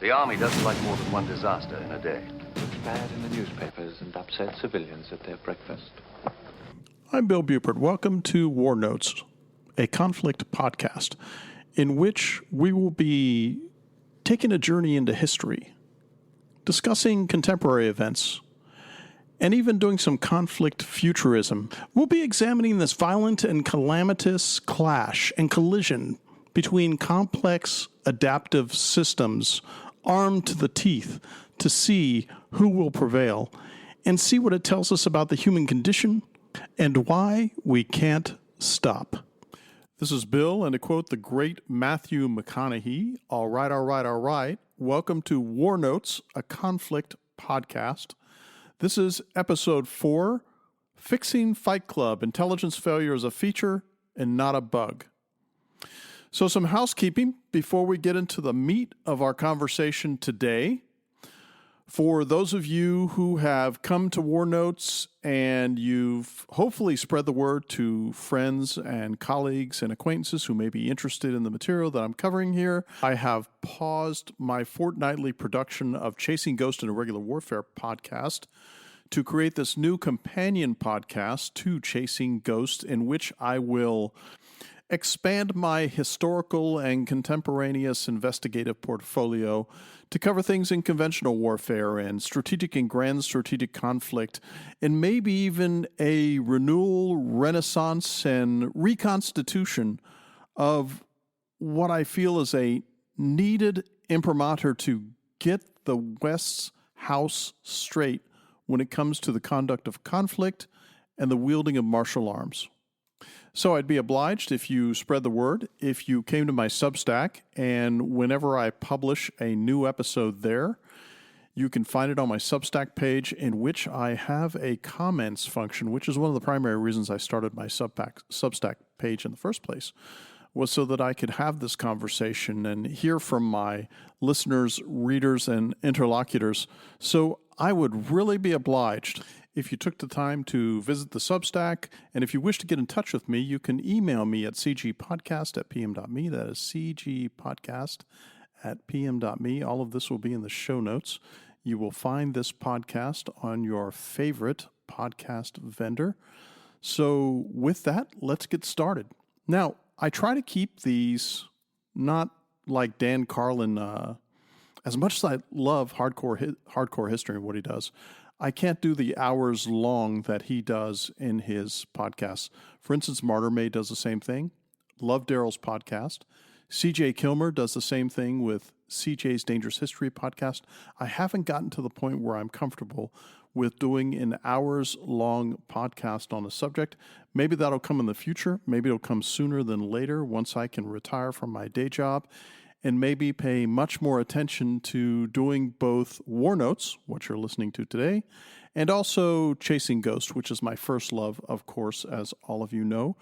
The Army doesn't like more than one disaster in a day. Looks bad in the newspapers and upset civilians at their breakfast. I'm Bill Buford. Welcome to WarNotes, a conflict podcast in which we will be taking a journey into history, discussing contemporary events, and even doing some conflict futurism. We'll be examining this violent and calamitous clash and collision between complex adaptive systems armed to the teeth to see who will prevail and see what it tells us about the human condition and why we can't stop. This is Bill, and to quote the great Matthew McConaughey, all right. Welcome to WarNotes, a conflict podcast. This is episode 4, Fixing Fight Club, Intelligence Failure is a Feature and Not a Bug. So some housekeeping before we get into the meat of our conversation today. For those of you who have come to WarNotes and you've hopefully spread the word to friends and colleagues and acquaintances who may be interested in the material that I'm covering here, I have paused my fortnightly production of Chasing Ghost in Irregular Warfare podcast to create this new companion podcast to Chasing Ghost, in which I will expand my historical and contemporaneous investigative portfolio to cover things in conventional warfare and strategic and grand strategic conflict, and maybe even a renewal, renaissance, and reconstitution of what I feel is a needed imprimatur to get the West's house straight when it comes to the conduct of conflict and the wielding of martial arms. So I'd be obliged if you spread the word, if you came to my Substack, and whenever I publish a new episode there, you can find it on my Substack page, in which I have a comments function, which is one of the primary reasons I started my Substack page in the first place, was so that I could have this conversation and hear from my listeners, readers, and interlocutors. So I would really be obliged if you took the time to visit the Substack, and if you wish to get in touch with me, you can email me at cgpodcast@pm.me. That is cgpodcast@pm.me. All of this will be in the show notes. You will find this podcast on your favorite podcast vendor. So with that, let's get started. Now, I try to keep these not like Dan Carlin. As much as I love hardcore history and what he does, I can't do the hours long that he does in his podcasts. For instance, Martyr May does the same thing. Love Daryl's podcast. CJ Kilmer does the same thing with CJ's Dangerous History podcast. I haven't gotten to the point where I'm comfortable with doing an hours-long podcast on a subject. Maybe that'll come in the future. Maybe it'll come sooner than later once I can retire from my day job and maybe pay much more attention to doing both WarNotes, what you're listening to today, and also Chasing Ghost, which is my first love, of course, as all of you know.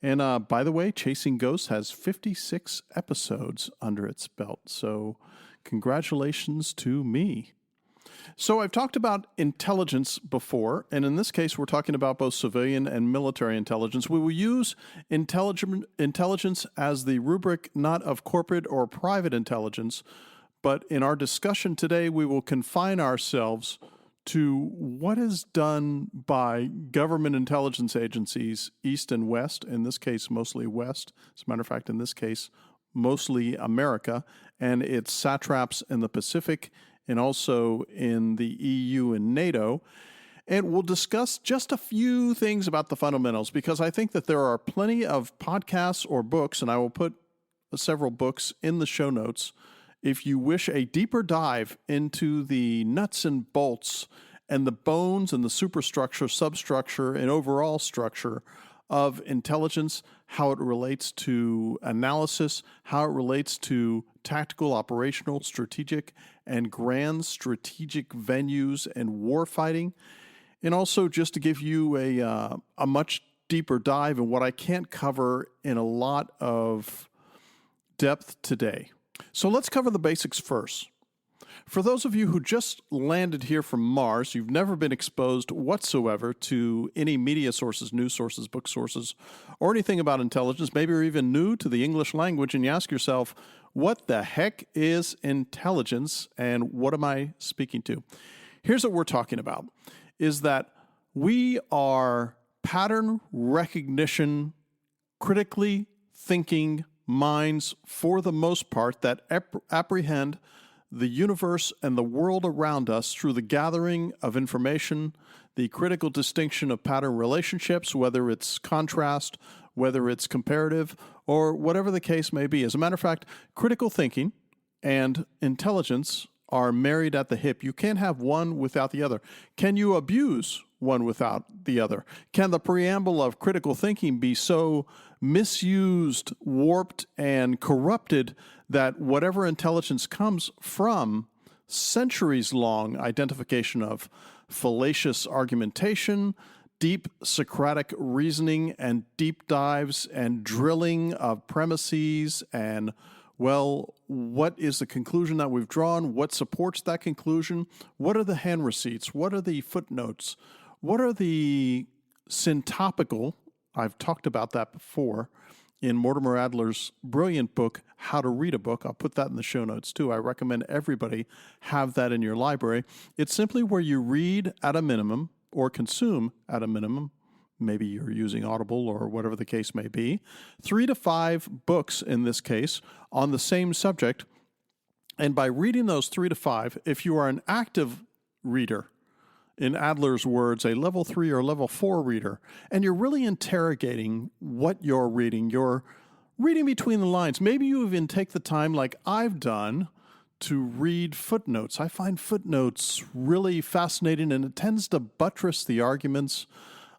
And by the way, Chasing Ghost has 56 episodes under its belt, so congratulations to me. So I've talked about intelligence before, and in this case, we're talking about both civilian and military intelligence. We will use intelligence as the rubric not of corporate or private intelligence, but in our discussion today, we will confine ourselves to what is done by government intelligence agencies, East and West, in this case, mostly West. As a matter of fact, in this case, mostly America, and its satraps in the Pacific, and also in the EU and NATO. And we'll discuss just a few things about the fundamentals, because I think that there are plenty of podcasts or books, and I will put several books in the show notes, if you wish a deeper dive into the nuts and bolts and the bones and the superstructure, substructure, and overall structure of intelligence, how it relates to analysis, how it relates to tactical, operational, strategic, and grand strategic venues and war fighting, and also just to give you a much deeper dive in what I can't cover in a lot of depth today. So let's cover the basics first. For those of you who just landed here from Mars, you've never been exposed whatsoever to any media sources, news sources, book sources, or anything about intelligence, maybe you're even new to the English language, and you ask yourself, what the heck is intelligence, and what am I speaking to? Here's what we're talking about, is that we are pattern recognition, critically thinking minds, for the most part, that apprehend the universe and the world around us through the gathering of information, the critical distinction of pattern relationships, whether it's contrast, whether it's comparative, or whatever the case may be. As a matter of fact, critical thinking and intelligence are married at the hip. You can't have one without the other. Can you abuse one without the other? Can the preamble of critical thinking be so misused, warped, and corrupted that whatever intelligence comes from centuries-long identification of fallacious argumentation, deep Socratic reasoning, and deep dives and drilling of premises and, well, what is the conclusion that we've drawn? What supports that conclusion? What are the hand receipts? What are the footnotes? What are the syntopical? I've talked about that before in Mortimer Adler's brilliant book, How to Read a Book. I'll put that in the show notes too. I recommend everybody have that in your library. It's simply where you read at a minimum or consume at a minimum. Maybe you're using Audible or whatever the case may be. 3 to 5 books in this case on the same subject. And by reading those 3 to 5, if you are an active reader, in Adler's words, a level 3 or level 4 reader, and you're really interrogating what you're reading between the lines. Maybe you even take the time, like I've done, to read footnotes. I find footnotes really fascinating, and it tends to buttress the arguments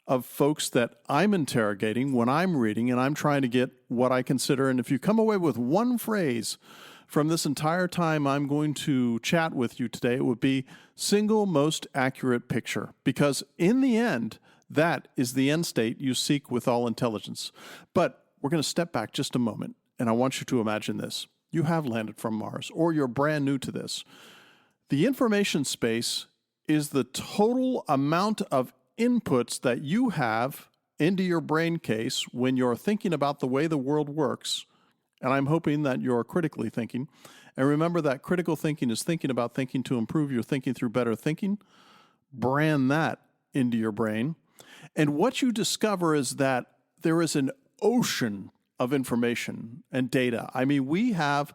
of folks that I'm interrogating when I'm reading, and I'm trying to get what I consider. And if you come away with one phrase from this entire time I'm going to chat with you today, it would be single most accurate picture. Because in the end, that is the end state you seek with all intelligence. But we're going to step back just a moment, and I want you to imagine this. You have landed from Mars, or you're brand new to this. The information space is the total amount of inputs that you have into your brain case when you're thinking about the way the world works. And I'm hoping that you're critically thinking. And remember that critical thinking is thinking about thinking to improve your thinking through better thinking. Brand that into your brain. And what you discover is that there is an ocean of information and data. I mean, we have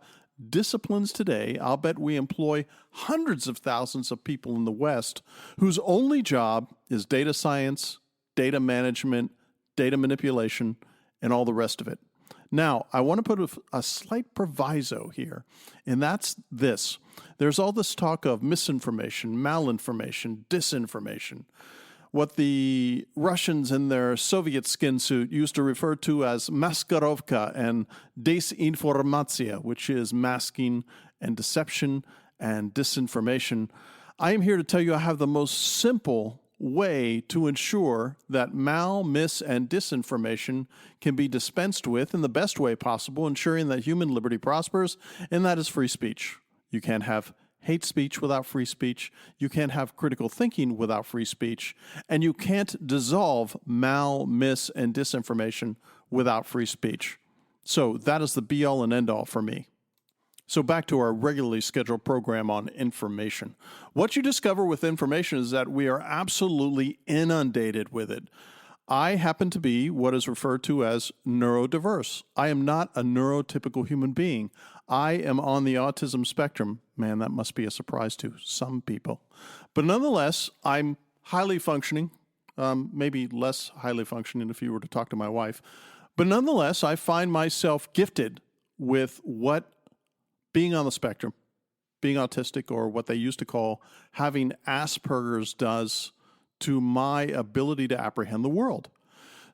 disciplines today. I'll bet we employ hundreds of thousands of people in the West whose only job is data science, data management, data manipulation, and all the rest of it. Now, I want to put a slight proviso here, and that's this. There's all this talk of misinformation, malinformation, disinformation, what the Russians in their Soviet skin suit used to refer to as maskarovka and desinformatia, which is masking and deception and disinformation. I am here to tell you I have the most simple way to ensure that mal, mis, and disinformation can be dispensed with in the best way possible, ensuring that human liberty prospers, and that is free speech. You can't have hate speech without free speech. You can't have critical thinking without free speech. And you can't dissolve mal, mis, and disinformation without free speech. So that is the be-all and end-all for me. So back to our regularly scheduled program on information. What you discover with information is that we are absolutely inundated with it. I happen to be what is referred to as neurodiverse. I am not a neurotypical human being. I am on the autism spectrum. Man, that must be a surprise to some people. But nonetheless, I'm highly functioning, maybe less highly functioning if you were to talk to my wife. But nonetheless, I find myself gifted with what being on the spectrum, being autistic, or what they used to call having Asperger's does to my ability to apprehend the world.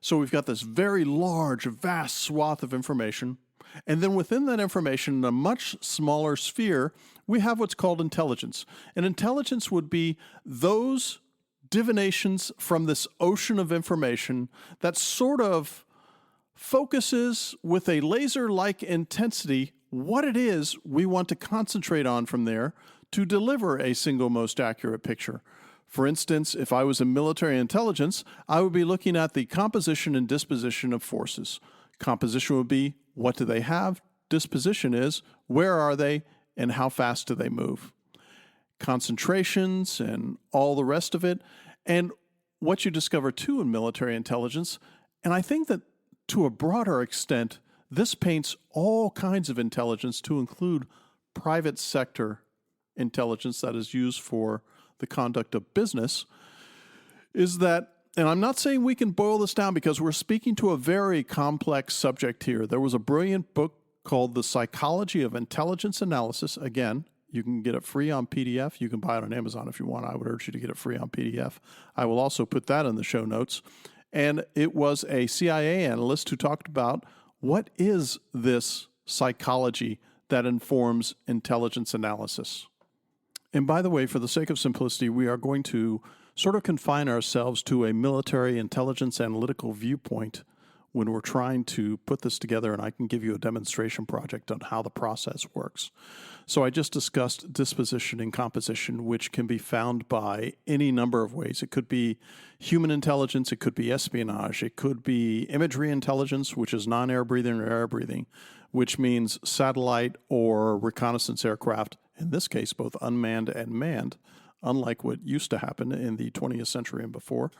So we've got this very large, vast swath of information. And then within that information, in a much smaller sphere, we have what's called intelligence. And intelligence would be those divinations from this ocean of information that sort of focuses with a laser-like intensity what it is we want to concentrate on from there to deliver a single most accurate picture. For instance, if I was in military intelligence, I would be looking at the composition and disposition of forces. Composition would be, what do they have? Disposition is, where are they and how fast do they move? Concentrations and all the rest of it. And what you discover too in military intelligence, and I think that to a broader extent, this paints all kinds of intelligence to include private sector intelligence that is used for the conduct of business, is that, and I'm not saying we can boil this down because we're speaking to a very complex subject here. There was a brilliant book called The Psychology of Intelligence Analysis. Again, you can get it free on PDF. You can buy it on Amazon if you want. I would urge you to get it free on PDF. I will also put that in the show notes. And it was a CIA analyst who talked about what is this psychology that informs intelligence analysis. And by the way, for the sake of simplicity, we are going to sort of confine ourselves to a military intelligence analytical viewpoint when we're trying to put this together, and I can give you a demonstration project on how the process works. So I just discussed disposition and composition, which can be found by any number of ways. It could be human intelligence, it could be espionage, it could be imagery intelligence, which is non-air breathing or air breathing, which means satellite or reconnaissance aircraft, in this case, both unmanned and manned, unlike what used to happen in the 20th century and before.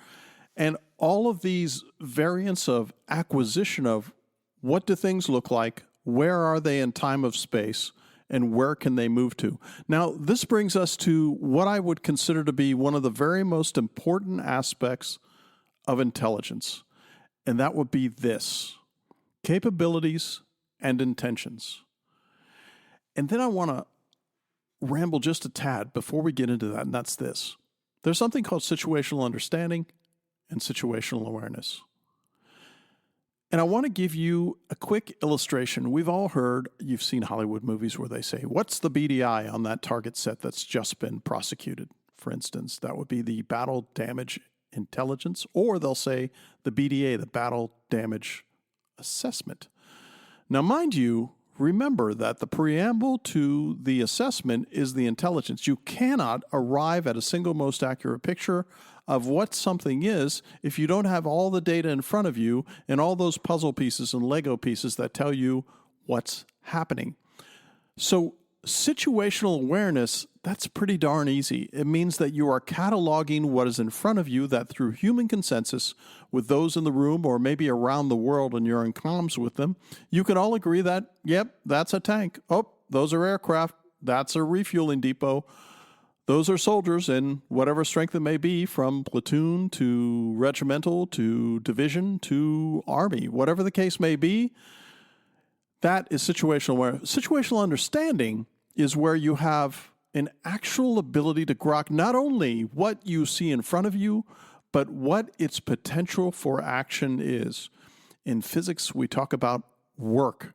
And all of these variants of acquisition of what do things look like, where are they in time of space, and where can they move to? Now, this brings us to what I would consider to be one of the very most important aspects of intelligence, and that would be this: capabilities and intentions. And then I want to ramble just a tad before we get into that, and that's this. There's something called situational understanding and situational awareness. And I want to give you a quick illustration. We've all heard, you've seen Hollywood movies where they say, what's the BDI on that target set that's just been prosecuted? For instance, that would be the battle damage intelligence, or they'll say the BDA, the battle damage assessment. Now, mind you, remember that the preamble to the assessment is the intelligence. You cannot arrive at a single most accurate picture of what something is if you don't have all the data in front of you and all those puzzle pieces and Lego pieces that tell you what's happening. So situational awareness, that's pretty darn easy. It means that you are cataloging what is in front of you, that through human consensus with those in the room or maybe around the world and you're in comms with them, you can all agree that, yep, that's a tank. Oh, those are aircraft. That's a refueling depot. Those are soldiers in whatever strength it may be, from platoon to regimental to division to army, whatever the case may be. That is situational awareness. Situational understanding is where you have an actual ability to grok not only what you see in front of you, but what its potential for action is. In physics, we talk about work.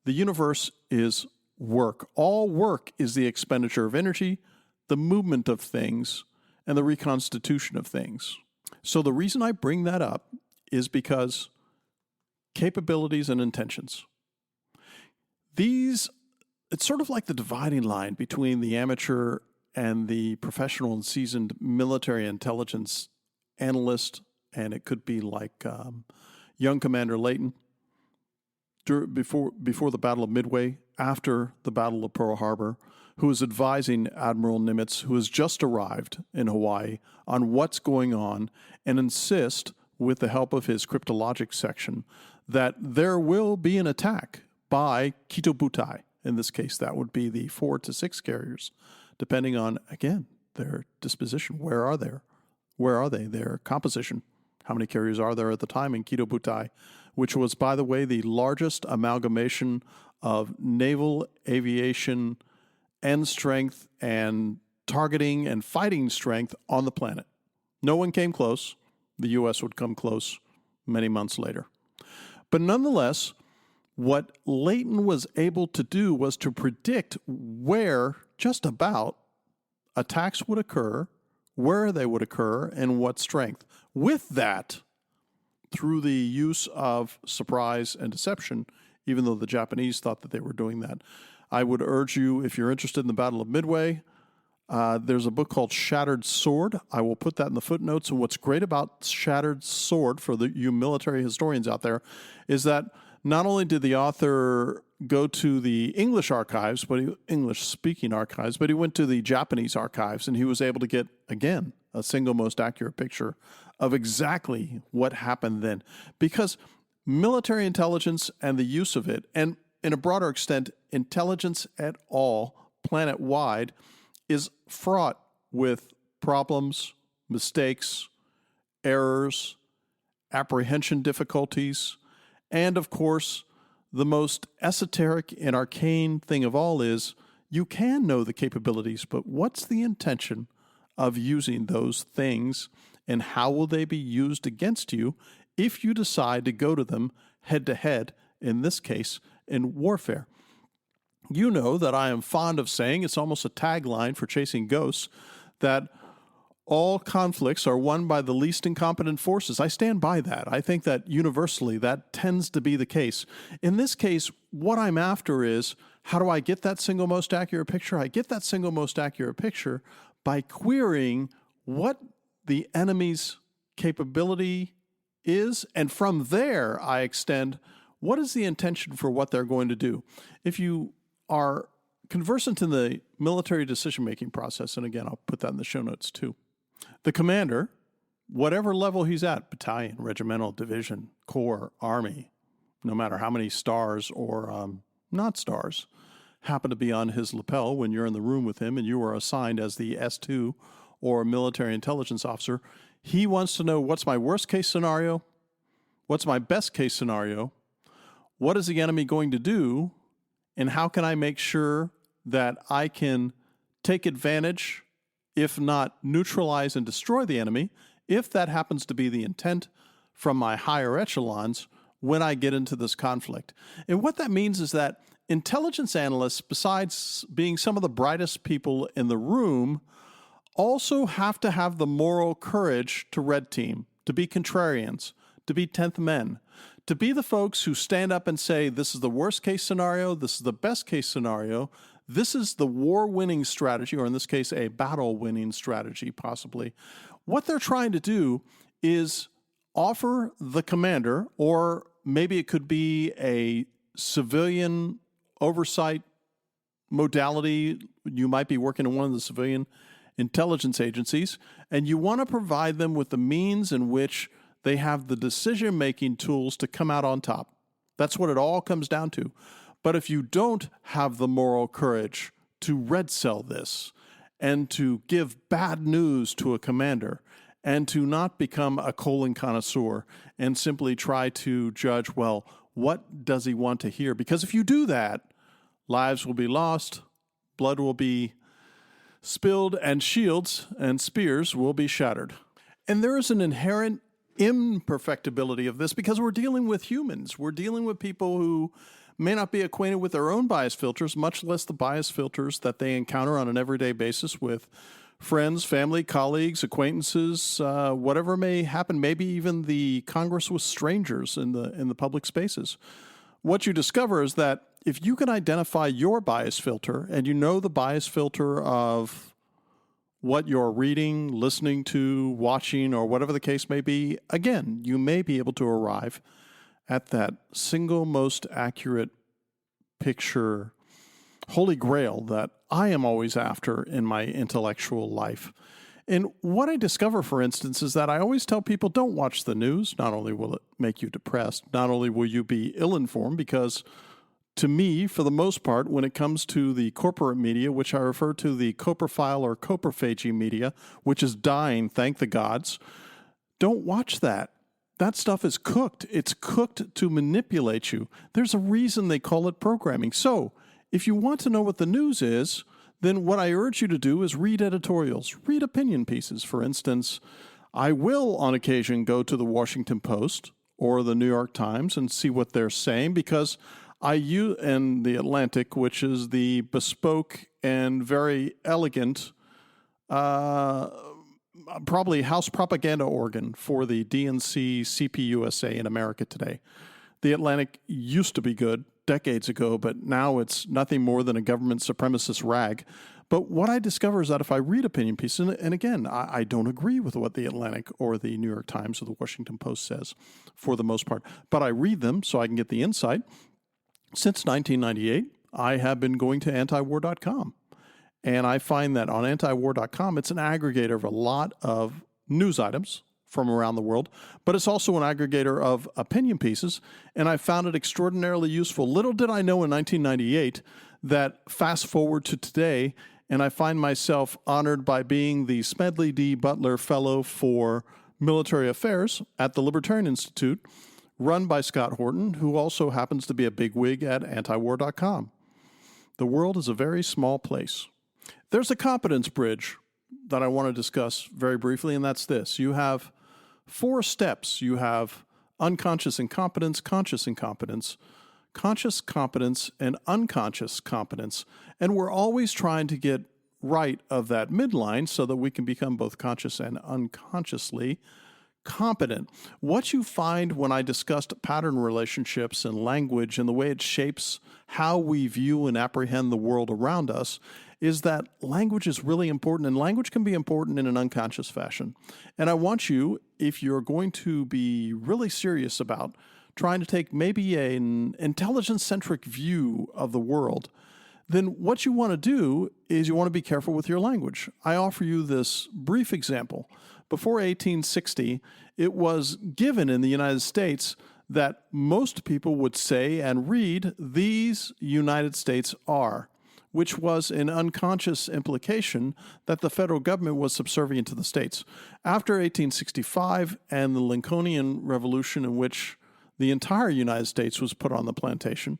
The universe is work. All work is the expenditure of energy, the movement of things, and the reconstitution of things. So the reason I bring that up is because capabilities and intentions. It's sort of like the dividing line between the amateur and the professional and seasoned military intelligence analyst, and it could be like young Commander Layton before the Battle of Midway, after the Battle of Pearl Harbor, who is advising Admiral Nimitz, who has just arrived in Hawaii, on what's going on, and insist, with the help of his cryptologic section, that there will be an attack by Kitobutai. In this case, that would be the 4 to 6 carriers, depending on, again, their disposition. Where are they? Their composition. How many carriers are there at the time in Kitobutai, which was, by the way, the largest amalgamation of naval aviation end strength and targeting and fighting strength on the planet. No one came close. The U.S. would come close many months later. But nonetheless, what Layton was able to do was to predict where just about attacks would occur, where they would occur, and what strength. With that, through the use of surprise and deception, even though the Japanese thought that they were doing that, I would urge you, if you're interested in the Battle of Midway, There's a book called Shattered Sword. I will put that in the footnotes. And what's great about Shattered Sword for you military historians out there is that not only did the author go to the English archives, English-speaking archives, but he went to the Japanese archives, and he was able to get, again, a single most accurate picture of exactly what happened then. Because military intelligence and the use of it, and in a broader extent, intelligence at all, planet-wide, is fraught with problems, mistakes, errors, apprehension difficulties, and of course, the most esoteric and arcane thing of all is you can know the capabilities, but what's the intention of using those things, and how will they be used against you if you decide to go to them head-to-head, in this case, in warfare? You know that I am fond of saying, it's almost a tagline for Chasing Ghosts, that all conflicts are won by the least incompetent forces. I stand by that. I think that universally that tends to be the case. In this case, what I'm after is, how do I get that single most accurate picture? I get that single most accurate picture by querying what the enemy's capability is, and from there I extend, what is the intention for what they're going to do? If you are conversant in the military decision-making process, and again, I'll put that in the show notes too, the commander, whatever level he's at, battalion, regimental, division, corps, army, no matter how many stars or not stars happen to be on his lapel when you're in the room with him and you are assigned as the S2 or military intelligence officer, he wants to know, what's my worst case scenario? What's my best case scenario? What is the enemy going to do? And how can I make sure that I can take advantage, if not neutralize and destroy the enemy, if that happens to be the intent from my higher echelons when I get into this conflict? And what that means is that intelligence analysts, besides being some of the brightest people in the room, also have to have the moral courage to red team, to be contrarians, to be 10th men, to be the folks who stand up and say, this is the worst case scenario, this is the best case scenario, this is the war-winning strategy, or in this case, a battle-winning strategy, possibly. What they're trying to do is offer the commander, or maybe it could be a civilian oversight modality. You might be working in one of the civilian intelligence agencies, and you want to provide them with the means in which they have the decision-making tools to come out on top. That's what it all comes down to. But if you don't have the moral courage to red cell this and to give bad news to a commander and to not become a colon connoisseur and simply try to judge, well, what does he want to hear? Because if you do that, lives will be lost, blood will be spilled, and shields and spears will be shattered. And there is an inherent imperfectibility of this because we're dealing with humans. We're dealing with people who may not be acquainted with their own bias filters, much less the bias filters that they encounter on an everyday basis with friends, family, colleagues, acquaintances, whatever may happen, maybe even the Congress with strangers in the public spaces. What you discover is that if you can identify your bias filter and you know the bias filter of what you're reading, listening to, watching, or whatever the case may be, again, you may be able to arrive at that single most accurate picture, holy grail that I am always after in my intellectual life. And what I discover, for instance, is that I always tell people, don't watch the news. Not only will it make you depressed, not only will you be ill-informed, because to me, for the most part, when it comes to the corporate media, which I refer to the coprophile or coprophagy media, which is dying, thank the gods, don't watch that. That stuff is cooked. It's cooked to manipulate you. There's a reason they call it programming. So if you want to know what the news is, then what I urge you to do is read editorials, read opinion pieces. For instance, I will on occasion go to the Washington Post or the New York Times and see what they're saying, because and the Atlantic, which is the bespoke and very elegant, probably house propaganda organ for the DNC CPUSA in America today. The Atlantic used to be good decades ago, but now it's nothing more than a government supremacist rag. But what I discover is that if I read opinion pieces, and again, I don't agree with what the Atlantic or the New York Times or the Washington Post says for the most part, but I read them so I can get the insight. Since 1998, I have been going to antiwar.com. And I find that on antiwar.com, it's an aggregator of a lot of news items from around the world, but it's also an aggregator of opinion pieces, and I found it extraordinarily useful. Little did I know in 1998 that fast forward to today, and I find myself honored by being the Smedley D. Butler Fellow for Military Affairs at the Libertarian Institute, run by Scott Horton, who also happens to be a bigwig at antiwar.com. The world is a very small place. There's a competence bridge that I want to discuss very briefly, and that's this. You have 4 steps. You have unconscious incompetence, conscious incompetence, conscious competence, and unconscious competence. And we're always trying to get right of that midline so that we can become both conscious and unconsciously competent. What you find when I discussed pattern relationships and language and the way it shapes how we view and apprehend the world around us is that language is really important, and language can be important in an unconscious fashion. And I want you, if you're going to be really serious about trying to take maybe an intelligence-centric view of the world, then what you want to do is you want to be careful with your language. I offer you this brief example. Before 1860, it was given in the United States that most people would say and read, "These United States are," which was an unconscious implication that the federal government was subservient to the states. After 1865 and the Lincolnian Revolution, in which the entire United States was put on the plantation,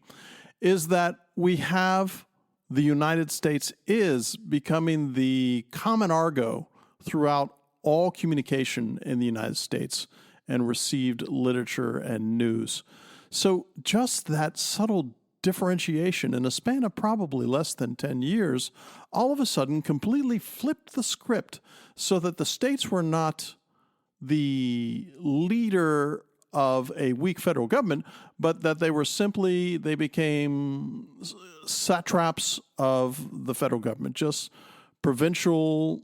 is that we have the United States is becoming the common argot throughout all communication in the United States and received literature and news. So just that subtle differentiation in a span of probably less than 10 years, all of a sudden completely flipped the script so that the states were not the leader of a weak federal government, but that they became satraps of the federal government, just provincial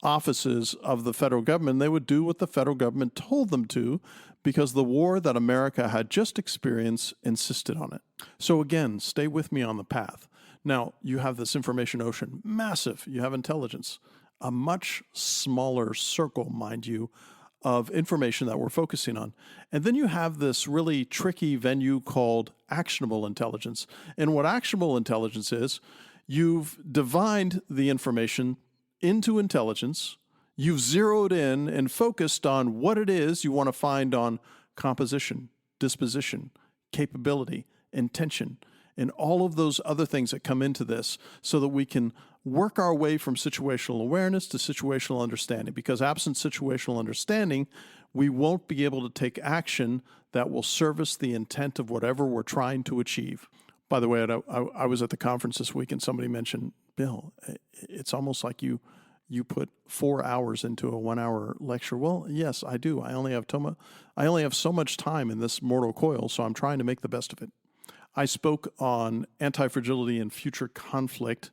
offices of the federal government. They would do what the federal government told them to because the war that America had just experienced insisted on it. So again, stay with me on the path. Now, you have this information ocean, massive. You have intelligence, a much smaller circle, mind you, of information that we're focusing on. And then you have this really tricky venue called actionable intelligence. And what actionable intelligence is, you've divined the information into intelligence, you've zeroed in and focused on what it is you want to find on composition, disposition, capability, intention, and all of those other things that come into this so that we can work our way from situational awareness to situational understanding. Because absent situational understanding, we won't be able to take action that will service the intent of whatever we're trying to achieve. By the way, I was at the conference this week and somebody mentioned, Bill, it's almost like you put 4 hours into a 1 hour lecture. Well, yes, I do. I only have so much time in this mortal coil, so I'm trying to make the best of it. I spoke on anti-fragility and future conflict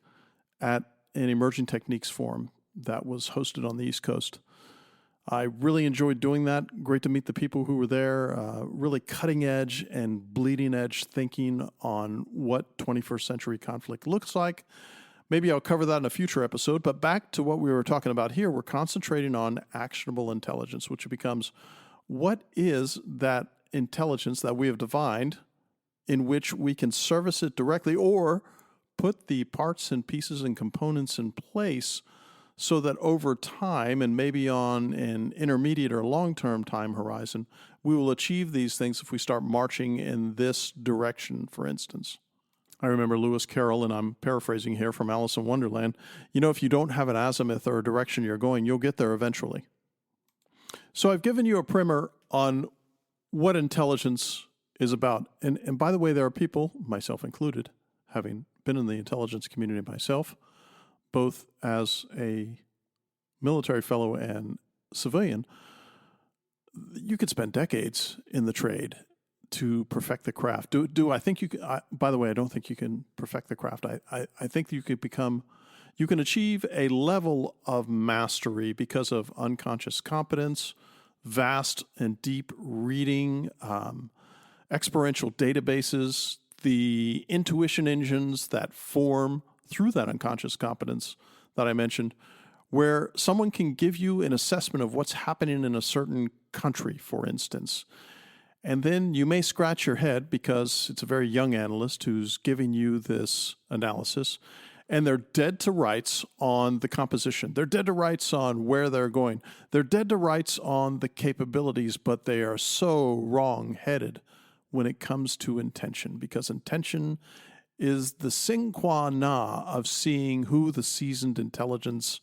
at an Emerging Techniques forum that was hosted on the East Coast. I really enjoyed doing that. Great to meet the people who were there. Really cutting edge and bleeding edge thinking on what 21st century conflict looks like. Maybe I'll cover that in a future episode, but back to what we were talking about here, we're concentrating on actionable intelligence, which becomes what is that intelligence that we have defined in which we can service it directly or put the parts and pieces and components in place so that over time and maybe on an intermediate or long-term time horizon, we will achieve these things if we start marching in this direction, for instance. I remember Lewis Carroll, and I'm paraphrasing here from Alice in Wonderland, if you don't have an azimuth or a direction you're going, you'll get there eventually. So I've given you a primer on what intelligence is about. And by the way, there are people, myself included, having been in the intelligence community myself, both as a military fellow and civilian, you could spend decades in the trade to perfect the craft. Do I think you can, by the way, I don't think you can perfect the craft. I think you could become, You can achieve a level of mastery because of unconscious competence, vast and deep reading, experiential databases, the intuition engines that form through that unconscious competence that I mentioned, where someone can give you an assessment of what's happening in a certain country, for instance. And then you may scratch your head because it's a very young analyst who's giving you this analysis, and they're dead to rights on the composition. They're dead to rights on where they're going. They're dead to rights on the capabilities, but they are so wrong-headed when it comes to intention, because intention is the sine qua non of seeing who the seasoned intelligence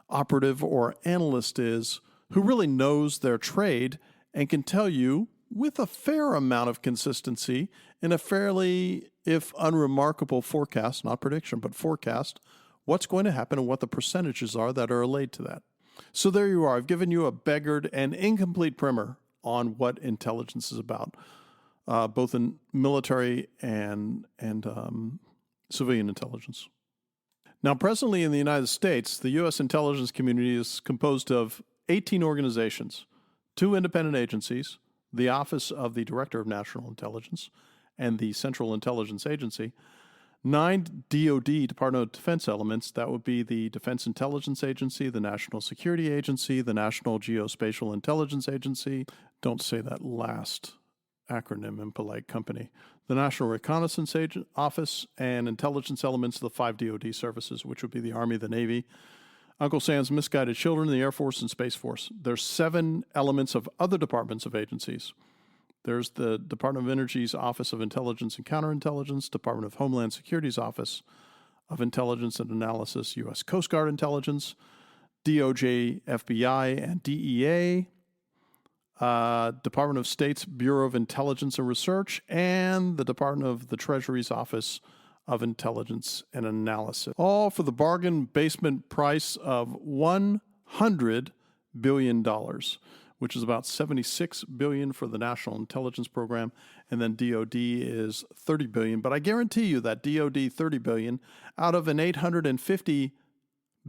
operative or analyst is, who really knows their trade and can tell you with a fair amount of consistency in a fairly, if unremarkable forecast, not prediction, but forecast, what's going to happen and what the percentages are that are related to that. So there you are. I've given you a beggared and incomplete primer on what intelligence is about, both in military and civilian intelligence. Now, presently in the United States, the U.S. intelligence community is composed of 18 organizations, 2 independent agencies, the Office of the Director of National Intelligence and the Central Intelligence Agency, 9 DoD, Department of Defense elements. That would be the Defense Intelligence Agency, the National Security Agency, the National Geospatial Intelligence Agency. Don't say that last acronym in polite company. The National Reconnaissance Office, and intelligence elements of the 5 DoD services, which would be the Army, the Navy, Uncle Sam's Misguided Children, the Air Force, and Space Force. There's 7 elements of other departments of agencies. There's the Department of Energy's Office of Intelligence and Counterintelligence, Department of Homeland Security's Office of Intelligence and Analysis, U.S. Coast Guard Intelligence, DOJ, FBI, and DEA, Department of State's Bureau of Intelligence and Research, and the Department of the Treasury's Office of Intelligence and Analysis, all for the bargain basement price of $100 billion, which is about $76 billion for the National Intelligence Program, and then DoD is $30 billion. But I guarantee you that DoD $30 billion out of an $850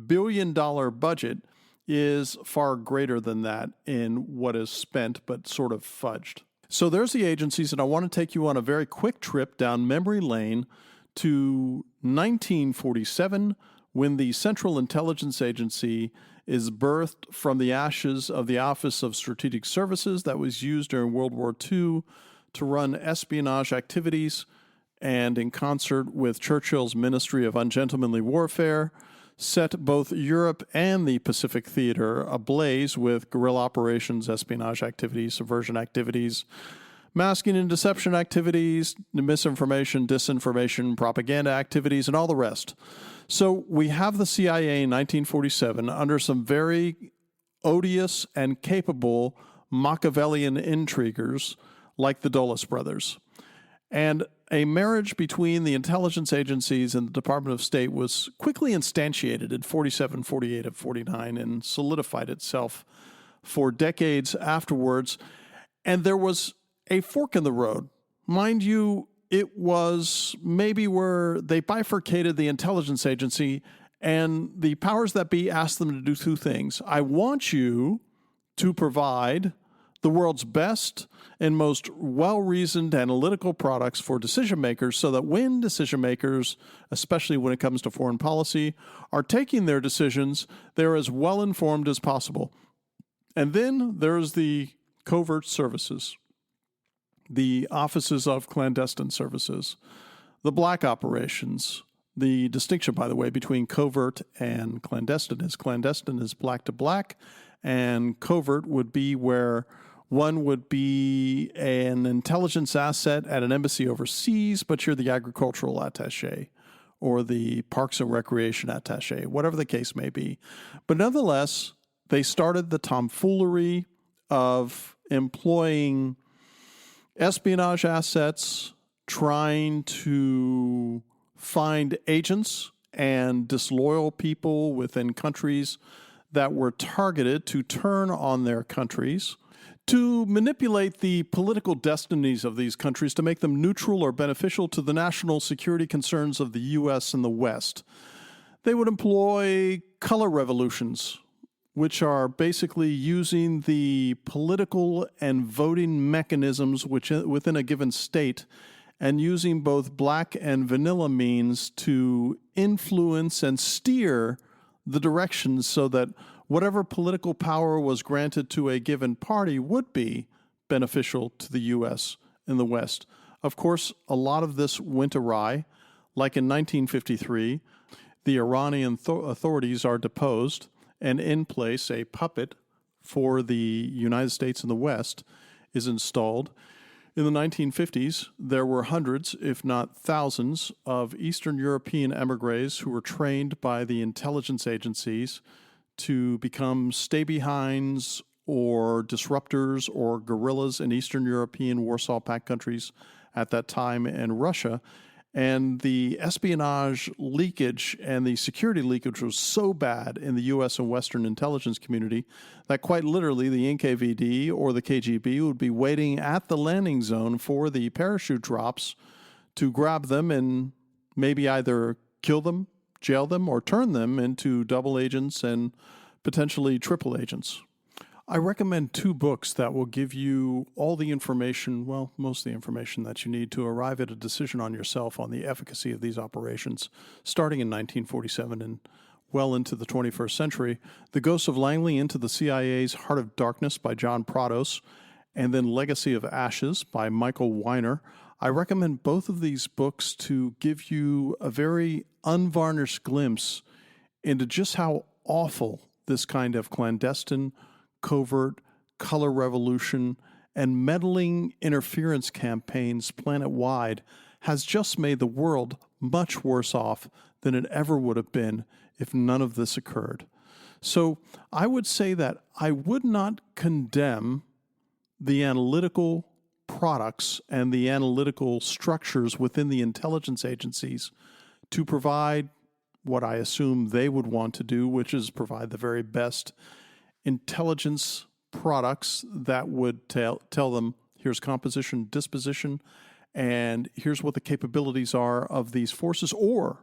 billion budget is far greater than that in what is spent, but sort of fudged. So there's the agencies, and I want to take you on a very quick trip down memory lane to 1947, when the Central Intelligence Agency is birthed from the ashes of the Office of Strategic Services that was used during World War II to run espionage activities, and in concert with Churchill's Ministry of Ungentlemanly Warfare, set both Europe and the Pacific theater ablaze with guerrilla operations, espionage activities, subversion activities, masking and deception activities, misinformation, disinformation, propaganda activities, and all the rest. So we have the CIA in 1947 under some very odious and capable Machiavellian intriguers like the Dulles brothers. And a marriage between the intelligence agencies and the Department of State was quickly instantiated in 47, 48, and 49 and solidified itself for decades afterwards. And there was a fork in the road. Mind you, it was maybe where they bifurcated the intelligence agency, and the powers that be asked them to do 2 things. I want you to provide the world's best and most well-reasoned analytical products for decision makers, so that when decision makers, especially when it comes to foreign policy, are taking their decisions, they're as well informed as possible. And then there's the covert services, the offices of clandestine services, the black operations. The distinction, by the way, between covert and clandestine is black to black, and covert would be where one would be an intelligence asset at an embassy overseas, but you're the agricultural attaché or the parks and recreation attaché, whatever the case may be. But nonetheless, they started the tomfoolery of employing espionage assets, trying to find agents and disloyal people within countries that were targeted to turn on their countries, to manipulate the political destinies of these countries to make them neutral or beneficial to the national security concerns of the U.S. and the West. They would employ color revolutions, which are basically using the political and voting mechanisms within a given state and using both black and vanilla means to influence and steer the directions so that whatever political power was granted to a given party would be beneficial to the U.S. and the West. Of course, a lot of this went awry. Like in 1953, the Iranian authorities are deposed, and in place a puppet for the United States and the West is installed. In the 1950s, there were hundreds, if not thousands, of Eastern European emigres who were trained by the intelligence agencies to become stay-behinds or disruptors or guerrillas in Eastern European Warsaw Pact countries at that time and Russia. And the espionage leakage and the security leakage was so bad in the U.S. and Western intelligence community that quite literally the NKVD or the KGB would be waiting at the landing zone for the parachute drops to grab them and maybe either kill them, jail them, or turn them into double agents and potentially triple agents. I recommend 2 books that will give you all the information, well, most of the information that you need to arrive at a decision on yourself on the efficacy of these operations, starting in 1947 and well into the 21st century. The Ghosts of Langley into the CIA's Heart of Darkness by John Prados, and then Legacy of Ashes by Michael Weiner. I recommend both of these books to give you a very unvarnished glimpse into just how awful this kind of clandestine, covert, color revolution, and meddling interference campaigns planet-wide has just made the world much worse off than it ever would have been if none of this occurred. So I would say that I would not condemn the analytical products and the analytical structures within the intelligence agencies to provide what I assume they would want to do, which is provide the very best intelligence products that would tell them, here's composition, disposition, and here's what the capabilities are of these forces or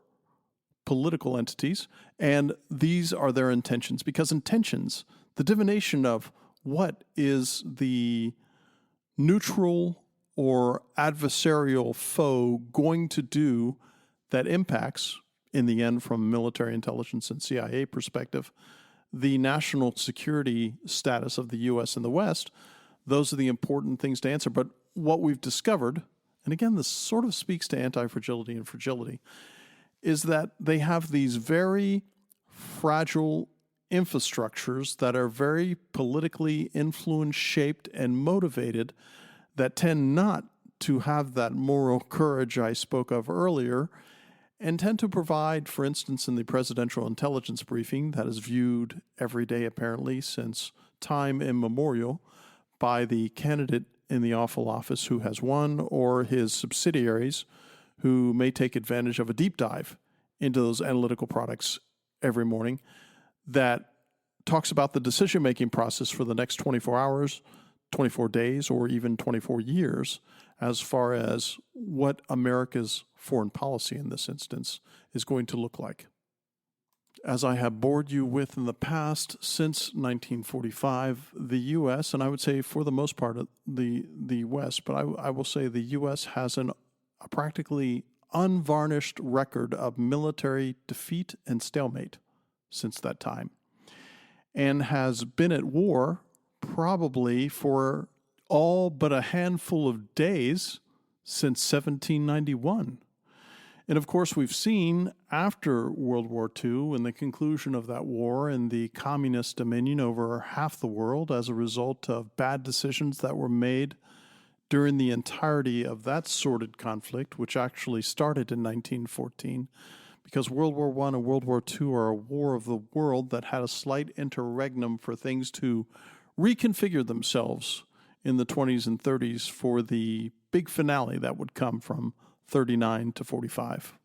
political entities, and these are their intentions. Because intentions, the divination of what is the neutral or adversarial foe going to do that impacts, in the end, from military intelligence and CIA perspective, the national security status of the U.S. and the West, those are the important things to answer. But what we've discovered, and again, this sort of speaks to anti-fragility and fragility, is that they have these very fragile infrastructures that are very politically influenced, shaped, and motivated that tend not to have that moral courage I spoke of earlier, and tend to provide, for instance, in the presidential intelligence briefing that is viewed every day apparently since time immemorial by the candidate in the Oval Office who has won or his subsidiaries who may take advantage of a deep dive into those analytical products every morning that talks about the decision-making process for the next 24 hours, 24 days, or even 24 years as far as what America's foreign policy in this instance is going to look like. As I have bored you with in the past, since 1945, the U.S., and I would say for the most part the West, but I will say the U.S. has a practically unvarnished record of military defeat and stalemate since that time, and has been at war probably for all but a handful of days since 1791. And of course, we've seen after World War II and the conclusion of that war and the communist dominion over half the world as a result of bad decisions that were made during the entirety of that sordid conflict, which actually started in 1914, because World War I and World War II are a war of the world that had a slight interregnum for things to reconfigure themselves in the 20s and 30s for the big finale that would come from 39 to 45.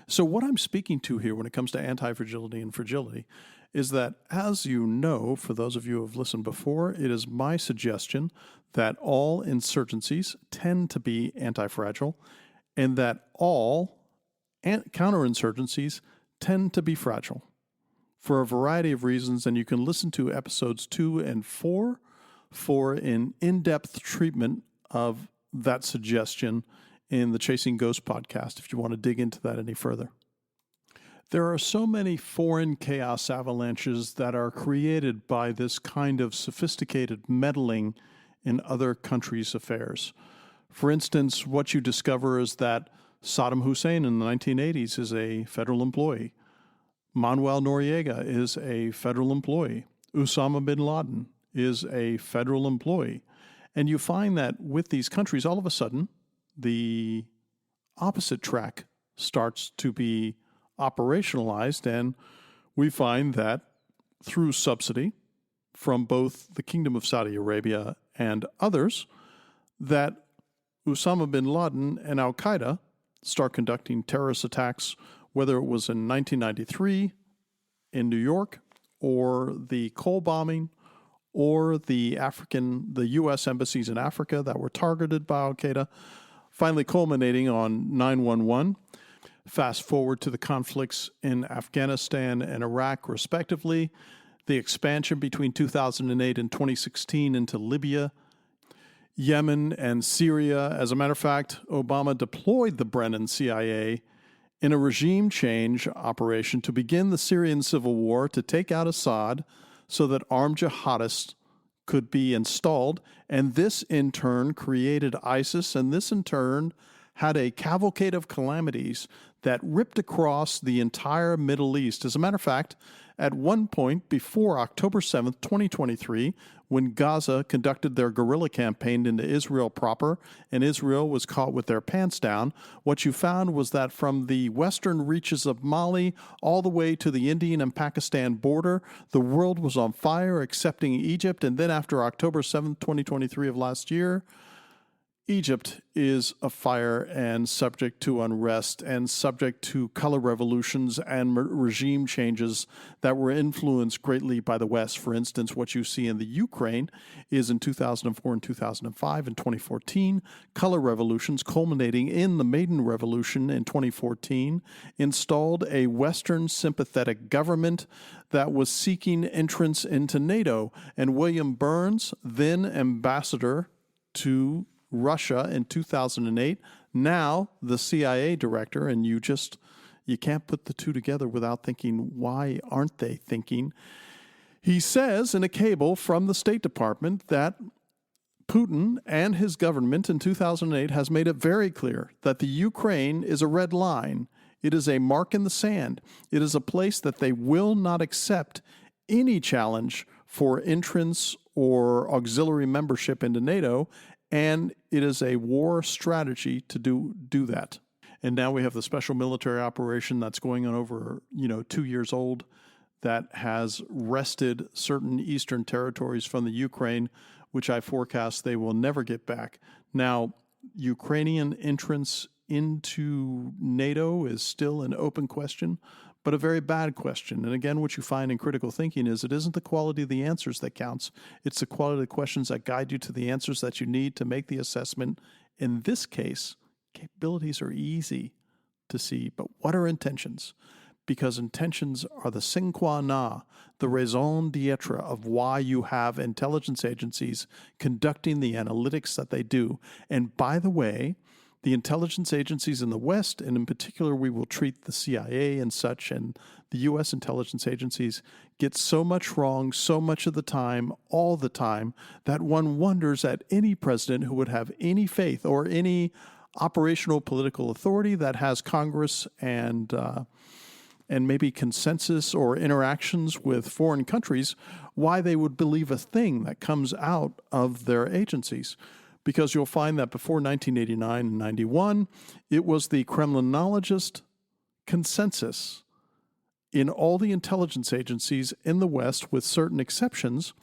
So what I'm speaking to here when it comes to anti-fragility and fragility is that, as you know, for those of you who have listened before, it is my suggestion that all insurgencies tend to be anti-fragile and that all counterinsurgencies tend to be fragile for a variety of reasons, and you can listen to episodes 2 and 4 for an in-depth treatment of that suggestion in the Chasing Ghosts podcast if you want to dig into that any further. There are so many foreign chaos avalanches that are created by this kind of sophisticated meddling in other countries' affairs. For instance, what you discover is that Saddam Hussein in the 1980s is a federal employee. Manuel Noriega is a federal employee. Osama bin Laden is a federal employee. And you find that with these countries, all of a sudden, the opposite track starts to be operationalized, and we find that through subsidy from both the Kingdom of Saudi Arabia and others, that Osama bin Laden and Al-Qaeda start conducting terrorist attacks, whether it was in 1993 in New York, or the Cole bombing, or the U.S. embassies in Africa that were targeted by Al-Qaeda, finally culminating on 9/11. Fast forward to the conflicts in Afghanistan and Iraq, respectively, the expansion between 2008 and 2016 into Libya, Yemen, and Syria. As a matter of fact, Obama deployed the Brennan CIA in a regime change operation to begin the Syrian civil war to take out Assad so that armed jihadists could be installed. And this, in turn, created ISIS, and this, in turn, had a cavalcade of calamities that ripped across the entire Middle East. As a matter of fact, at one point before October 7th, 2023, when Gaza conducted their guerrilla campaign into Israel proper, and Israel was caught with their pants down, what you found was that from the western reaches of Mali all the way to the Indian and Pakistan border, the world was on fire, excepting Egypt. And then after October 7th, 2023 of last year, Egypt is afire and subject to unrest and subject to color revolutions and regime changes that were influenced greatly by the West. For instance, what you see in the Ukraine is in 2004 and 2005 and 2014, color revolutions culminating in the Maidan Revolution in 2014, installed a Western sympathetic government that was seeking entrance into NATO. And William Burns, then ambassador to Russia in 2008, now the CIA director, and you can't put the two together without thinking, why aren't they thinking? He says in a cable from the State Department that Putin and his government in 2008 has made it very clear that the Ukraine is a red line. It is a mark in the sand. It is a place that they will not accept any challenge for entrance or auxiliary membership into NATO, and it is a war strategy to do that. And now we have the special military operation that's going on over 2 years old that has wrested certain eastern territories from the Ukraine, which I forecast they will never get back. Now, Ukrainian entrance into NATO is still an open question, but a very bad question. And again, what you find in critical thinking is it isn't the quality of the answers that counts. It's the quality of the questions that guide you to the answers that you need to make the assessment. In this case, capabilities are easy to see, but what are intentions? Because intentions are the sine qua non, the raison d'etre of why you have intelligence agencies conducting the analytics that they do. And by the way, the intelligence agencies in the West, and in particular, we will treat the CIA and such, and the U.S. intelligence agencies get so much wrong so much of the time, all the time, that one wonders at any president who would have any faith or any operational political authority that has Congress and maybe consensus or interactions with foreign countries, why they would believe a thing that comes out of their agencies. Because you'll find that before 1989 and 91, it was the Kremlinologist consensus in all the intelligence agencies in the West, with certain exceptions,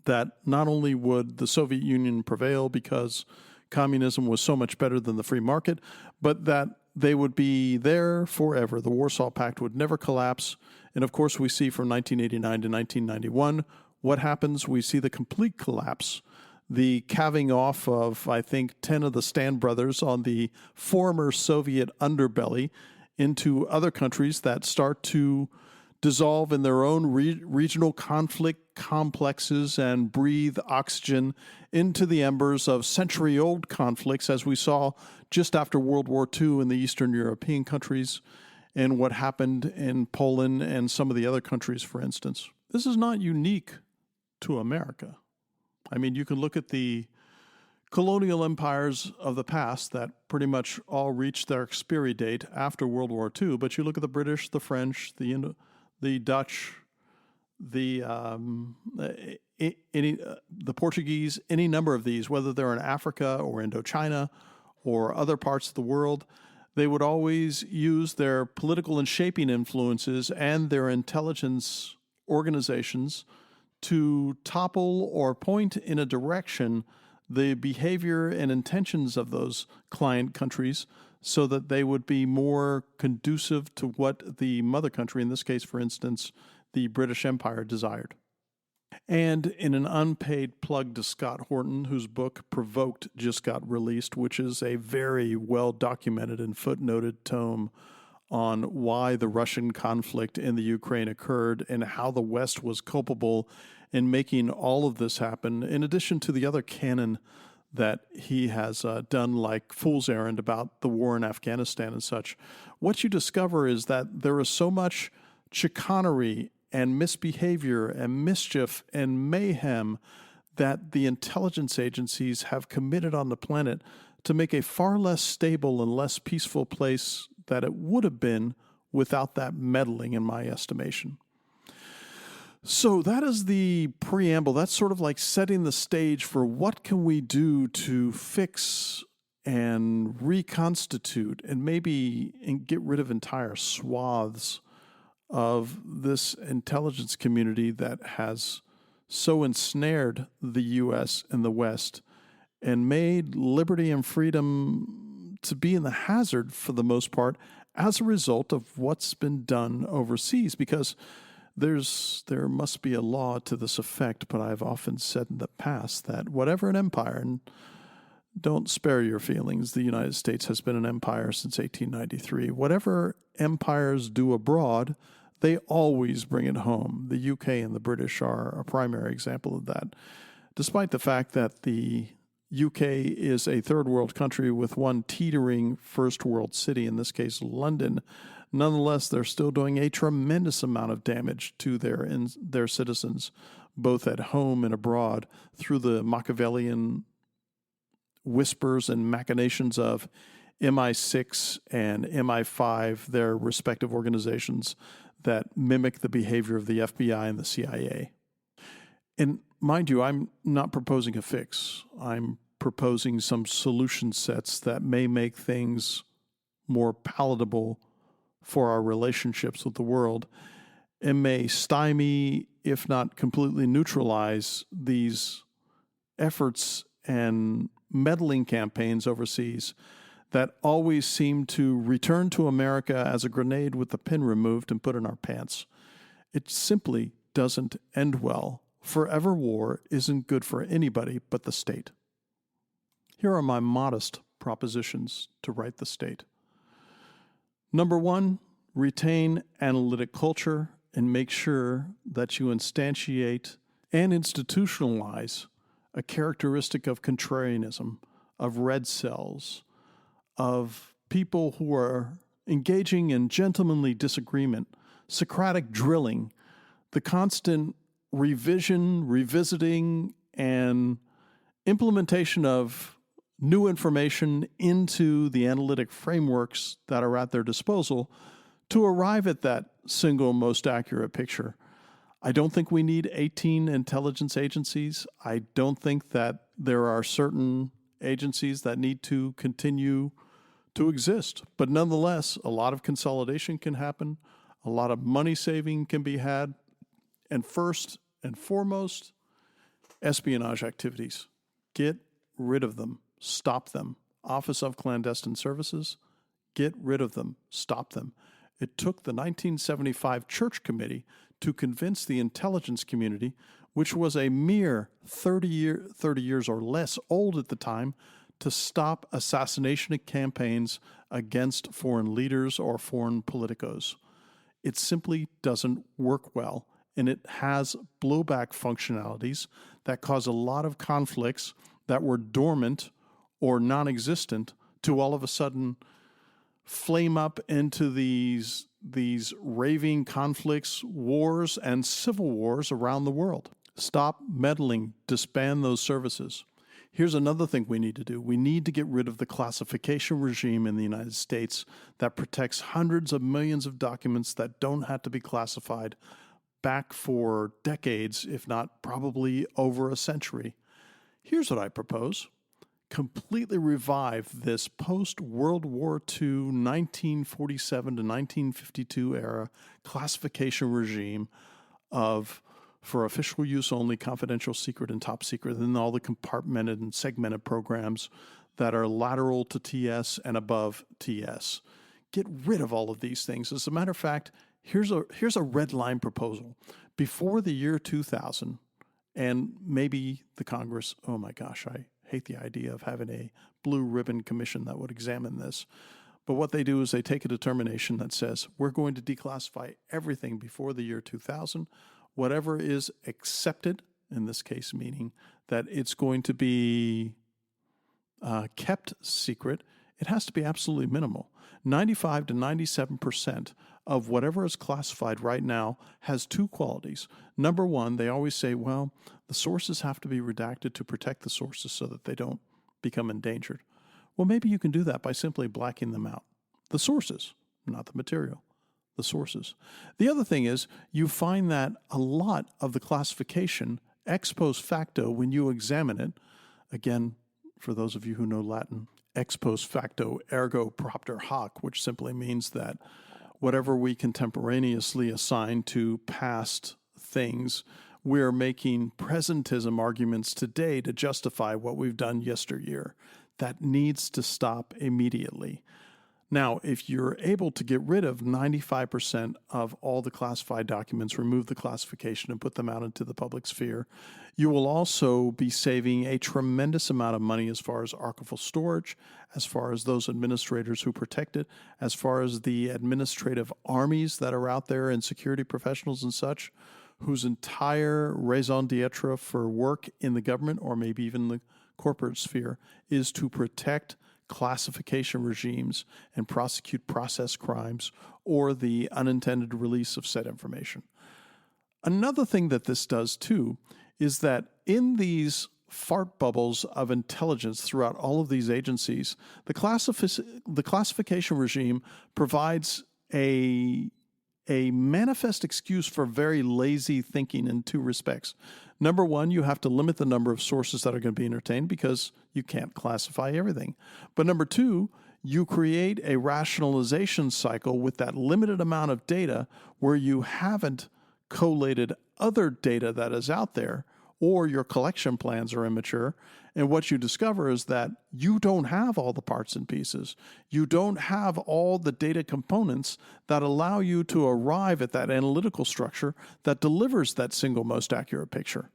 that not only would the Soviet Union prevail because communism was so much better than the free market, but that they would be there forever. The Warsaw Pact would never collapse. And of course, we see from 1989 to 1991, what happens? We see the complete collapse, the calving off of, I think, 10 of the Stan brothers on the former Soviet underbelly into other countries that start to dissolve in their own regional conflict complexes and breathe oxygen into the embers of century-old conflicts, as we saw just after World War II in the Eastern European countries and what happened in Poland and some of the other countries, for instance. This is not unique to America. I mean, you can look at the colonial empires of the past that pretty much all reached their expiry date after World War II, but you look at the British, the French, the Dutch, the Portuguese, any number of these, whether they're in Africa or Indochina or other parts of the world, they would always use their political and shaping influences and their intelligence organizations to topple or point in a direction the behavior and intentions of those client countries so that they would be more conducive to what the mother country, in this case, for instance, the British Empire, desired. And in an unpaid plug to Scott Horton, whose book Provoked just got released, which is a very well-documented and footnoted tome on why the Russian conflict in the Ukraine occurred and how the West was culpable in making all of this happen, in addition to the other canon that he has done, like Fool's Errand about the war in Afghanistan and such. What you discover is that there is so much chicanery and misbehavior and mischief and mayhem that the intelligence agencies have committed on the planet to make a far less stable and less peaceful place that it would have been without that meddling, in my estimation. So that is the preamble. That's sort of like setting the stage for what can we do to fix and reconstitute and maybe get rid of entire swaths of this intelligence community that has so ensnared the U.S. and the West and made liberty and freedom to be in the hazard for the most part as a result of what's been done overseas. Because there must be a law to this effect, but I've often said in the past that whatever an empire, and don't spare your feelings, the United States has been an empire since 1893. Whatever empires do abroad, they always bring it home. The UK and the British are a primary example of that. Despite the fact that the UK is a third world country with one teetering first world city, in this case London, nonetheless, they're still doing a tremendous amount of damage to their citizens, both at home and abroad, through the Machiavellian whispers and machinations of MI6 and MI5, their respective organizations that mimic the behavior of the FBI and the CIA. And mind you, I'm not proposing a fix. I'm proposing some solution sets that may make things more palatable for our relationships with the world and may stymie, if not completely neutralize, these efforts and meddling campaigns overseas that always seem to return to America as a grenade with the pin removed and put in our pants. It simply doesn't end well. Forever war isn't good for anybody but the state. Here are my modest propositions to right the state. Number one, retain analytic culture and make sure that you instantiate and institutionalize a characteristic of contrarianism, of red cells, of people who are engaging in gentlemanly disagreement, Socratic drilling, the constant revision, revisiting, and implementation of new information into the analytic frameworks that are at their disposal to arrive at that single most accurate picture. I don't think we need 18 intelligence agencies. I don't think that there are certain agencies that need to continue to exist. But nonetheless, a lot of consolidation can happen. A lot of money saving can be had. And first and foremost, espionage activities. Get rid of them. Stop them. Office of Clandestine Services, get rid of them. Stop them. It took the 1975 Church Committee to convince the intelligence community, which was a mere 30 years or less old at the time, to stop assassination campaigns against foreign leaders or foreign politicos. It simply doesn't work well, and it has blowback functionalities that cause a lot of conflicts that were dormant or non-existent to all of a sudden flame up into these raving conflicts, wars, and civil wars around the world. Stop meddling, disband those services. Here's another thing we need to do. We need to get rid of the classification regime in the United States that protects hundreds of millions of documents that don't have to be classified back for decades, if not probably over a century. Here's what I propose. Completely revive this post-World War II, 1947 to 1952 era classification regime of, for official use only, confidential, secret, and top secret, and all the compartmented and segmented programs that are lateral to TS and above TS. Get rid of all of these things. As a matter of fact, here's a red line proposal. Before the year 2000, and maybe the Congress, oh my gosh, I hate the idea of having a blue ribbon commission that would examine this. But what they do is they take a determination that says, we're going to declassify everything before the year 2000. Whatever is accepted, in this case meaning that it's going to be kept secret, it has to be absolutely minimal. 95 to 97% of whatever is classified right now has two qualities. Number one, they always say, well, the sources have to be redacted to protect the sources so that they don't become endangered. Well, maybe you can do that by simply blacking them out. The sources, not the material. The sources. The other thing is you find that a lot of the classification ex post facto, when you examine it, again, for those of you who know Latin, ex post facto ergo propter hoc, which simply means that whatever we contemporaneously assign to past things, we're making presentism arguments today to justify what we've done yesteryear. That needs to stop immediately. Now, if you're able to get rid of 95% of all the classified documents, remove the classification and put them out into the public sphere, you will also be saving a tremendous amount of money as far as archival storage, as far as those administrators who protect it, as far as the administrative armies that are out there and security professionals and such, whose entire raison d'etre for work in the government or maybe even the corporate sphere is to protect classification regimes and prosecute process crimes or the unintended release of said information. Another thing that this does too is that in these fart bubbles of intelligence throughout all of these agencies, the classification regime provides a manifest excuse for very lazy thinking in two respects. Number one, you have to limit the number of sources that are going to be entertained because you can't classify everything. But number two, you create a rationalization cycle with that limited amount of data where you haven't collated other data that is out there, or your collection plans are immature. And what you discover is that you don't have all the parts and pieces. You don't have all the data components that allow you to arrive at that analytical structure that delivers that single most accurate picture.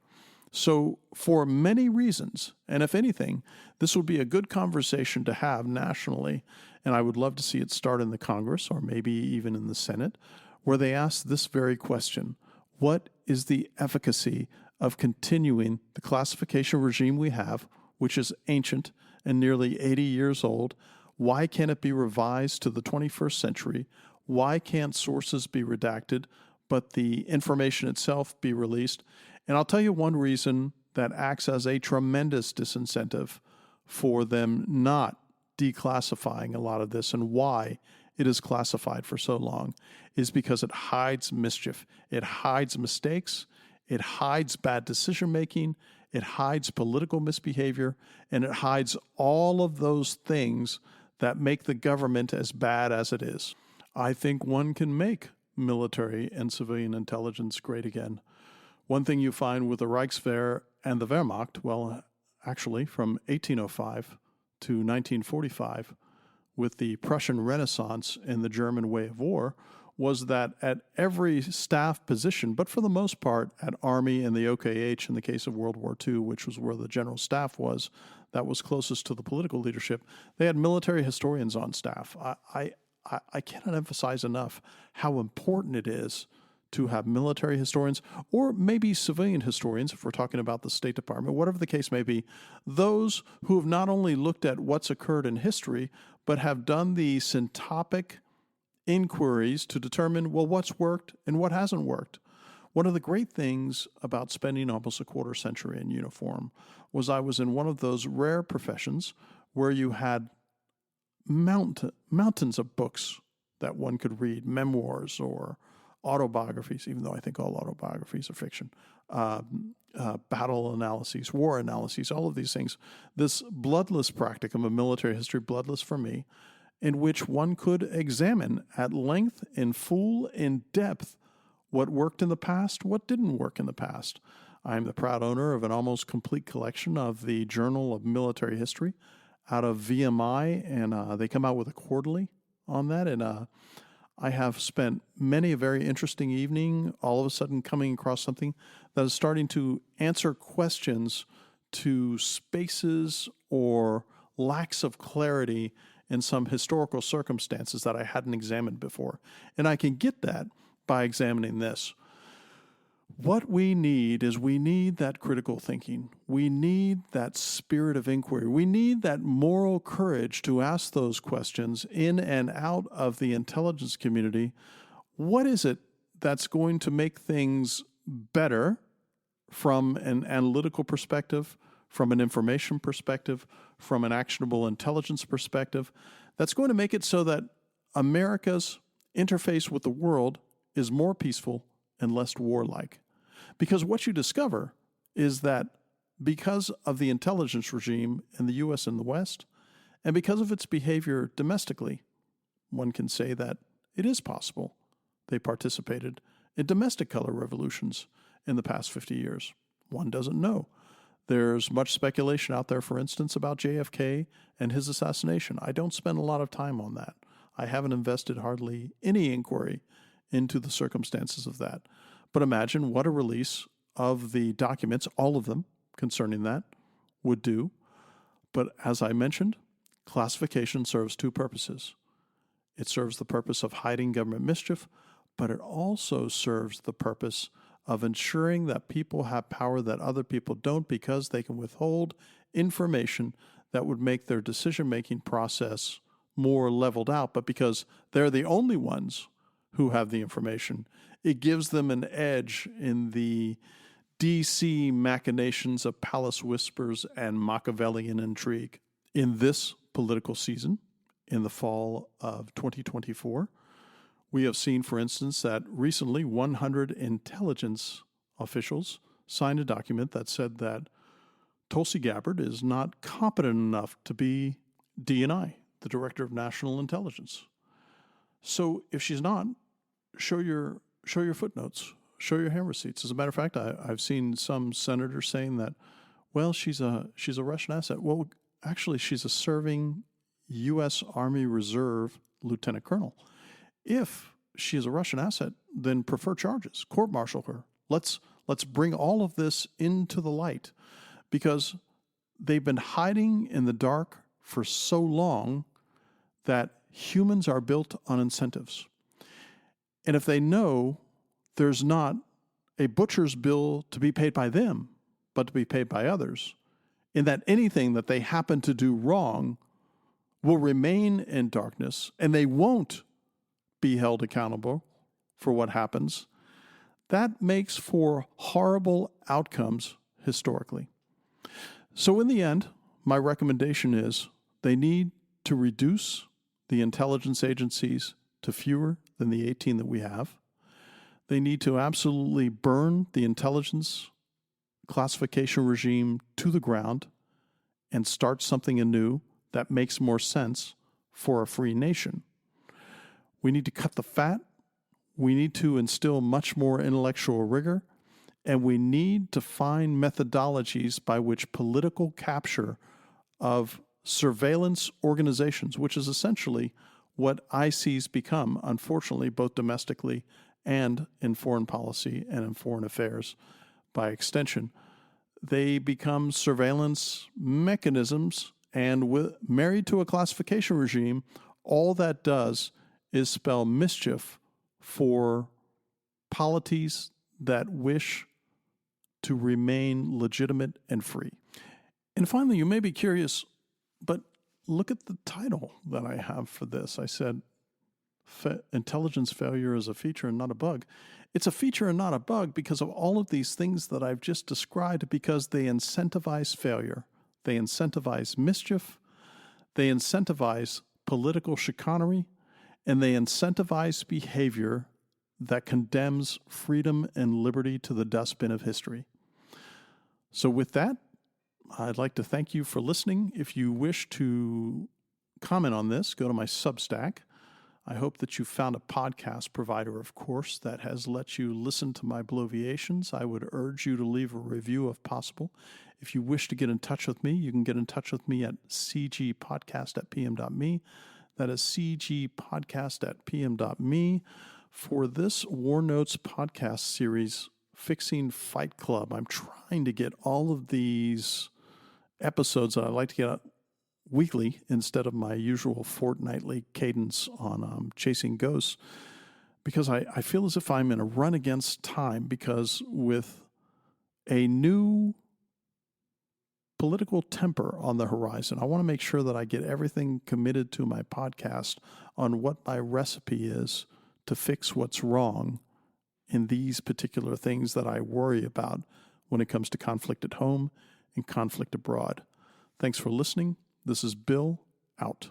So for many reasons, and if anything, this would be a good conversation to have nationally, and I would love to see it start in the Congress or maybe even in the Senate, where they ask this very question: what is the efficacy of continuing the classification regime we have, which is ancient and nearly 80 years old? Why can't it be revised to the 21st century? Why can't sources be redacted, but the information itself be released? And I'll tell you one reason that acts as a tremendous disincentive for them not declassifying a lot of this and why it is classified for so long is because it hides mischief. It hides mistakes. It hides bad decision-making, it hides political misbehavior, and it hides all of those things that make the government as bad as it is. I think one can make military and civilian intelligence great again. One thing you find with the Reichswehr and the Wehrmacht, well, actually from 1805 to 1945, with the Prussian Renaissance and the German way of war, was that at every staff position, but for the most part at Army and the OKH in the case of World War II, which was where the general staff was, that was closest to the political leadership, they had military historians on staff. I cannot emphasize enough how important it is to have military historians, or maybe civilian historians, if we're talking about the State Department, whatever the case may be, those who have not only looked at what's occurred in history, but have done the syntopic inquiries to determine, well, what's worked and what hasn't worked. One of the great things about spending almost a quarter century in uniform was I was in one of those rare professions where you had mountains of books that one could read, memoirs or autobiographies, even though I think all autobiographies are fiction, battle analyses, war analyses, all of these things. This bloodless practicum of military history, bloodless for me, in which one could examine at length, in full, in depth, what worked in the past, what didn't work in the past. I am the proud owner of an almost complete collection of the Journal of Military History out of VMI, and they come out with a quarterly on that, and I have spent many a very interesting evening all of a sudden coming across something that is starting to answer questions to spaces or lacks of clarity in some historical circumstances that I hadn't examined before. And I can get that by examining this. What we need that critical thinking. We need that spirit of inquiry. We need that moral courage to ask those questions in and out of the intelligence community. What is it that's going to make things better from an analytical perspective, from an information perspective, from an actionable intelligence perspective, that's going to make it so that America's interface with the world is more peaceful and less warlike? Because what you discover is that because of the intelligence regime in the U.S. and the West, and because of its behavior domestically, one can say that it is possible they participated in domestic color revolutions in the past 50 years. One doesn't know. There's much speculation out there, for instance, about JFK and his assassination. I don't spend a lot of time on that. I haven't invested hardly any inquiry into the circumstances of that. But imagine what a release of the documents, all of them concerning that, would do. But as I mentioned, classification serves two purposes. It serves the purpose of hiding government mischief, but it also serves the purpose of ensuring that people have power that other people don't, because they can withhold information that would make their decision-making process more leveled out. But because they're the only ones who have the information, it gives them an edge in the DC machinations of palace whispers and Machiavellian intrigue. In this political season, in the fall of 2024, we have seen, for instance, that recently 100 intelligence officials signed a document that said that Tulsi Gabbard is not competent enough to be DNI, the Director of National Intelligence. So if she's not, show your footnotes, show your hand receipts. As a matter of fact, I've seen some senators saying that, well, she's a Russian asset. Well, actually, she's a serving U.S. Army Reserve lieutenant colonel. If she is a Russian asset, then prefer charges, court-martial her. Let's bring all of this into the light, because they've been hiding in the dark for so long that humans are built on incentives. And if they know there's not a butcher's bill to be paid by them, but to be paid by others, and that anything that they happen to do wrong will remain in darkness, and they won't be held accountable for what happens, that makes for horrible outcomes historically. So in the end, my recommendation is they need to reduce the intelligence agencies to fewer than the 18 that we have. They need to absolutely burn the intelligence classification regime to the ground and start something anew that makes more sense for a free nation. We need to cut the fat. We need to instill much more intellectual rigor. And we need to find methodologies by which political capture of surveillance organizations, which is essentially what ICs become, unfortunately, both domestically and in foreign policy and in foreign affairs by extension. They become surveillance mechanisms, and married to a classification regime, all that does is spell mischief for polities that wish to remain legitimate and free. And finally, you may be curious, but look at the title that I have for this. I said, intelligence failure is a feature and not a bug. It's a feature and not a bug because of all of these things that I've just described, because they incentivize failure. They incentivize mischief. They incentivize political chicanery. And they incentivize behavior that condemns freedom and liberty to the dustbin of history. So with that, I'd like to thank you for listening. If you wish to comment on this, go to my Substack. I hope that you found a podcast provider, of course, that has let you listen to my bloviations. I would urge you to leave a review if possible. If you wish to get in touch with me, you can get in touch with me at cgpodcast@pm.me. That is cgpodcast@pm.me. For this WarNotes podcast series, Fixing Fight Club, I'm trying to get all of these episodes that I like to get out weekly instead of my usual fortnightly cadence on chasing ghosts, because I feel as if I'm in a run against time, because with a new political temper on the horizon, I want to make sure that I get everything committed to my podcast on what my recipe is to fix what's wrong in these particular things that I worry about when it comes to conflict at home and conflict abroad. Thanks for listening. This is Bill, out.